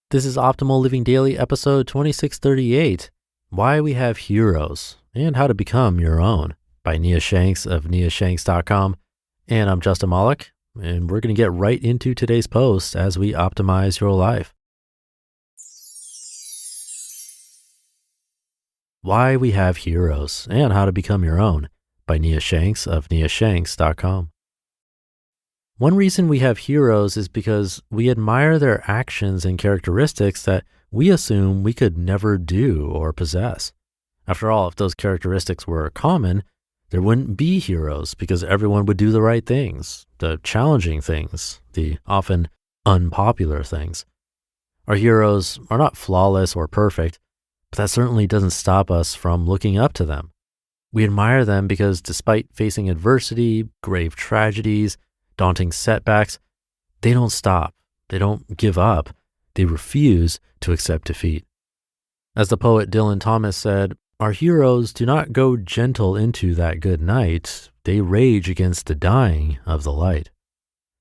This is Optimal Living Daily, episode 2638, Why We Have Heroes and How to Become Your Own by Nia Shanks of niashanks.com. And I'm Justin Malik, and we're going to get right into today's post as we optimize your life. Why We Have Heroes and How to Become Your Own by Nia Shanks of niashanks.com. One reason we have heroes is because we admire their actions and characteristics that we assume we could never do or possess. After all, if those characteristics were common, there wouldn't be heroes because everyone would do the right things, the challenging things, the often unpopular things. Our heroes are not flawless or perfect, but that certainly doesn't stop us from looking up to them. We admire them because despite facing adversity, grave tragedies, daunting setbacks, they don't stop. They don't give up. They refuse to accept defeat. As the poet Dylan Thomas said, our heroes do not go gentle into that good night. They rage against the dying of the light.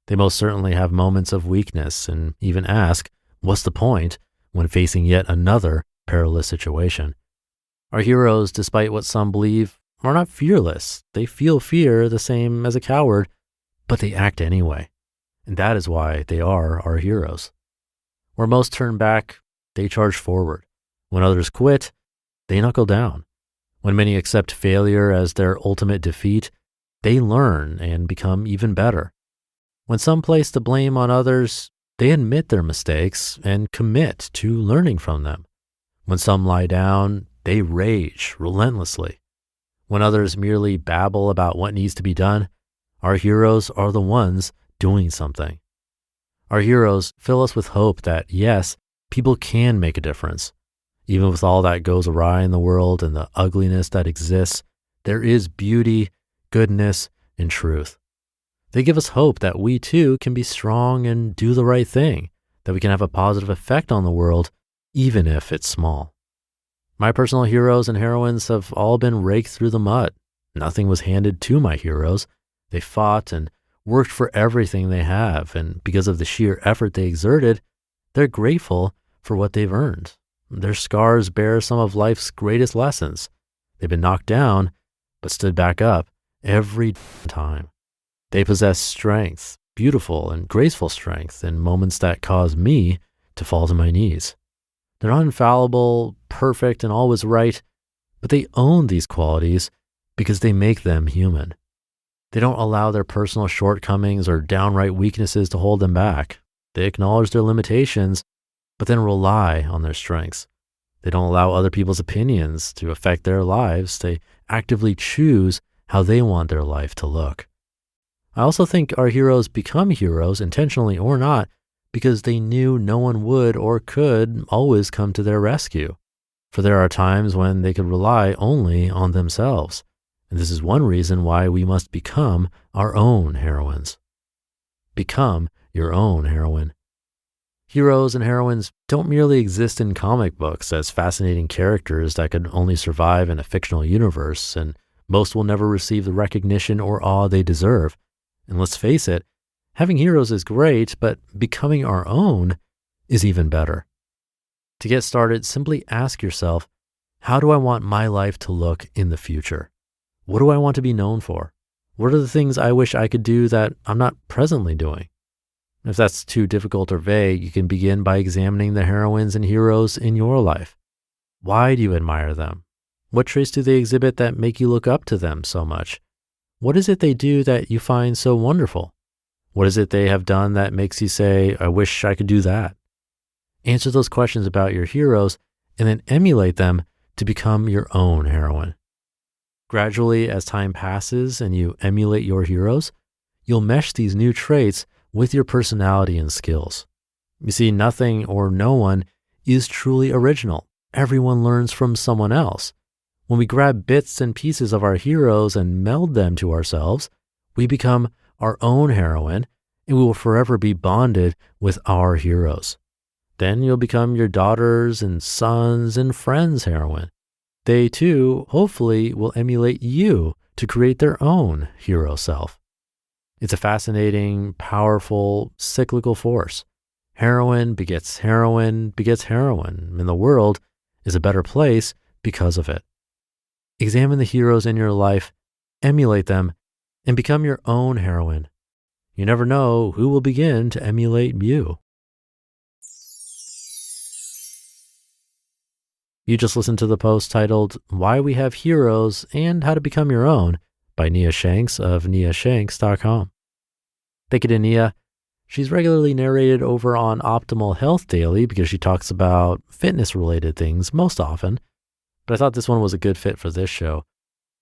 They most certainly have moments of weakness and even ask, what's the point when facing yet another perilous situation? Our heroes, despite what some believe, are not fearless. They feel fear the same as a coward, but they act anyway. And that is why they are our heroes. Where most turn back, they charge forward. When others quit, they knuckle down. When many accept failure as their ultimate defeat, they learn and become even better. When some place the blame on others, they admit their mistakes and commit to learning from them. When some lie down, they rage relentlessly. When others merely babble about what needs to be done, our heroes are the ones doing something. Our heroes fill us with hope that, yes, people can make a difference. Even with all that goes awry in the world and the ugliness that exists, there is beauty, goodness, and truth. They give us hope that we too can be strong and do the right thing, that we can have a positive effect on the world, even if it's small. My personal heroes and heroines have all been raked through the mud. Nothing was handed to my heroes. They fought and worked for everything they have, and because of the sheer effort they exerted, they're grateful for what they've earned. Their scars bear some of life's greatest lessons. They've been knocked down, but stood back up every time. They possess strength, beautiful and graceful strength, in moments that cause me to fall to my knees. They're not infallible, perfect, and always right, but they own these qualities because they make them human. They don't allow their personal shortcomings or downright weaknesses to hold them back. They acknowledge their limitations, but then rely on their strengths. They don't allow other people's opinions to affect their lives. They actively choose how they want their life to look. I also think our heroes become heroes, intentionally or not, because they knew no one would or could always come to their rescue. For there are times when they could rely only on themselves. And this is one reason why we must become our own heroines. Become your own heroine. Heroes and heroines don't merely exist in comic books as fascinating characters that could only survive in a fictional universe, and most will never receive the recognition or awe they deserve. And let's face it, having heroes is great, but becoming our own is even better. To get started, simply ask yourself, how do I want my life to look in the future? What do I want to be known for? What are the things I wish I could do that I'm not presently doing? If that's too difficult or vague, you can begin by examining the heroines and heroes in your life. Why do you admire them? What traits do they exhibit that make you look up to them so much? What is it they do that you find so wonderful? What is it they have done that makes you say, I wish I could do that? Answer those questions about your heroes and then emulate them to become your own heroine. Gradually, as time passes and you emulate your heroes, you'll mesh these new traits with your personality and skills. You see, nothing or no one is truly original. Everyone learns from someone else. When we grab bits and pieces of our heroes and meld them to ourselves, we become our own heroine, and we will forever be bonded with our heroes. Then you'll become your daughters and sons and friends' heroine. They too, hopefully, will emulate you to create their own hero self. It's a fascinating, powerful, cyclical force. Heroin begets heroin begets heroin, and the world is a better place because of it. Examine the heroes in your life, emulate them, and become your own heroine. You never know who will begin to emulate you. You just listened to the post titled Why We Have Heroes and How to Become Your Own by Nia Shanks of niashanks.com. Thank you to Nia. She's regularly narrated over on Optimal Health Daily because she talks about fitness-related things most often, but I thought this one was a good fit for this show.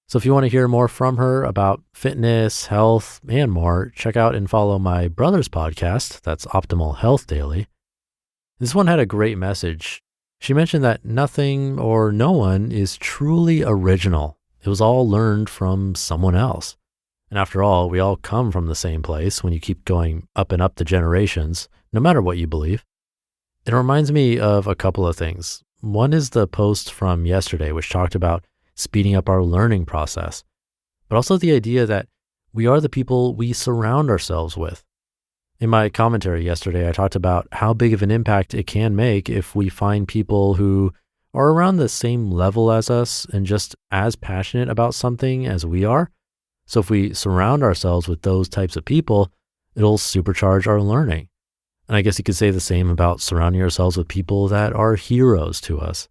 So if you want to hear more from her about fitness, health, and more, check out and follow my brother's podcast. That's Optimal Health Daily. This one had a great message. She mentioned that nothing or no one is truly original. It was all learned from someone else. And after all, we all come from the same place when you keep going up and up the generations, no matter what you believe. It reminds me of a couple of things. One is the post from yesterday, which talked about speeding up our learning process, but also the idea that we are the people we surround ourselves with. In my commentary yesterday, I talked about how big of an impact it can make if we find people who are around the same level as us and just as passionate about something as we are. So if we surround ourselves with those types of people, it'll supercharge our learning. And I guess you could say the same about surrounding ourselves with people that are heroes to us.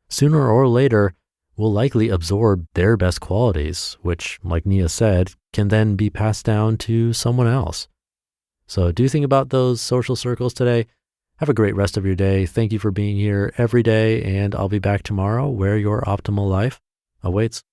Sooner or later, we'll likely absorb their best qualities, which, like Nia said, can then be passed down to someone else. So do think about those social circles today. Have a great rest of your day. Thank you for being here every day, and I'll be back tomorrow where your optimal life awaits.